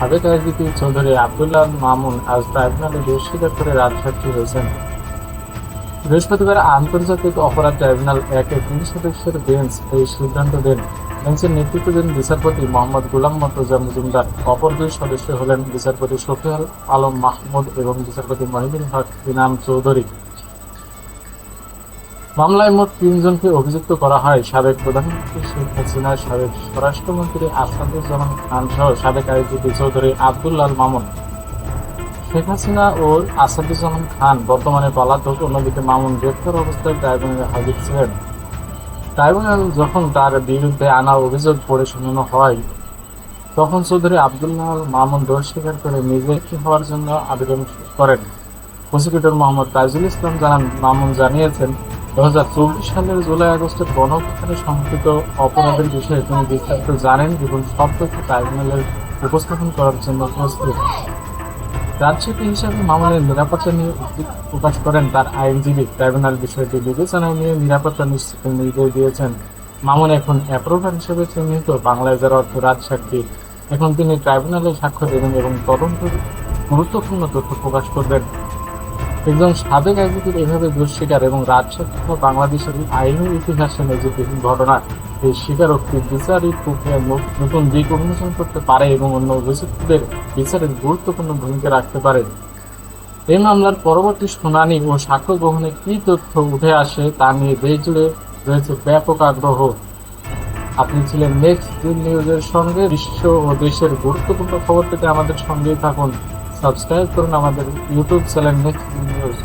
সাবেক আইজিপি চৌধুরী আব্দুল্লাহ মামুন আজ ট্রাইব্যুনালে দোষ স্বীকার করে রাজসাক্ষী হয়েছেন। বৃহস্পতিবার আন্তর্জাতিক অপরাধ ট্রাইব্যুনাল 1-এর 3 সদস্যের বেঞ্চ এই সিদ্ধান্ত দেন। বেঞ্চের নেতৃত্ব দেন বিচারপতি মোহাম্মদ গোলাম মর্তুজা মজুমদার। অপর 2 সদস্য হলেন বিচারপতি শফিউল আলম মাহমুদ এবং বিচারপতি মহিনুল হক ইনাম চৌধুরী। মামলায় মোট 3 জনকে অভিযুক্ত করা হয়। সাবেক প্রধানমন্ত্রী শেখ হাসিনা, সাবেক স্বরাষ্ট্রমন্ত্রী আসাদুজ্জামান খান সহ সাবেক আইজিপি চৌধুরী আব্দুল্লাহ মামুন। শেখ হাসিনা ও আসাদুজ্জামান খান বর্তমানে পলাতক। অন্যদিকে মামুন গ্রেপ্তার অবস্থায় ট্রাইব্যুনালে হাজির ছিলেন। ট্রাইব্যুনাল যখন তার বিরুদ্ধে আনা অভিযোগ পড়ে শোনানো হয়, তখন চৌধুরী আব্দুল্লাহ মামুন দোষ স্বীকার করে নিজে হওয়ার জন্য আবেদন করেন। প্রসিকিউটর মোহাম্মদ তাইজুল ইসলাম জানান, মামুন জানিয়েছেন 2024 সালের জুলাই-আগস্টের গণঅভ্যুত্থানে সংঘটিত অপরাধের বিষয়ে তিনি বিস্তারিত জানেন এবং সব তথ্য ট্রাইব্যুনালে উপস্থাপন করার জন্য প্রস্তুত। রাজসাক্ষী হিসাবে মামুনের নিরাপত্তা নিয়ে উদ্বেগ প্রকাশ করেন তার আইনজীবী। ট্রাইব্যুনাল বিষয়টি বিবেচনায় নিয়ে নিরাপত্তা নিশ্চিতের নির্দেশ দিয়েছেন। মামুন এখন অ্যাপ্রুভার হিসেবে চিহ্নিত, বাংলায় যার অর্থ রাজসাক্ষী। এখন তিনি ট্রাইব্যুনালে সাক্ষ্য দেবেন এবং তদন্তের গুরুত্বপূর্ণ তথ্য প্রকাশ করবেন। একজন সাবেক আইজিপির এভাবে দোষ স্বীকার এবং রাজসাক্ষী বাংলাদেশের আইনি ইতিহাসে নজিরবিহীন ঘটনা। এই স্বীকারোক্তি বিচারিক প্রক্রিয়ায় নতুন দিক উন্মোচন করতে পারে এবং অন্য অভিযুক্তদের বিচারের গুরুত্বপূর্ণ ভূমিকা রাখতে পারে। এই মামলার পরবর্তী শুনানি ও সাক্ষ্য গ্রহণে কী তথ্য উঠে আসে তা নিয়ে দেশ জুড়ে রয়েছে ব্যাপক আগ্রহ। আপনি ছিলেন নেক্সট দিন নিউজের সঙ্গে। বিশ্ব ও দেশের গুরুত্বপূর্ণ খবর পেতে আমাদের সঙ্গেই থাকুন। সাবস্ক্রাইব করুন আমাদের ইউটিউব চ্যানেল নেক্সট দিন নিউজ।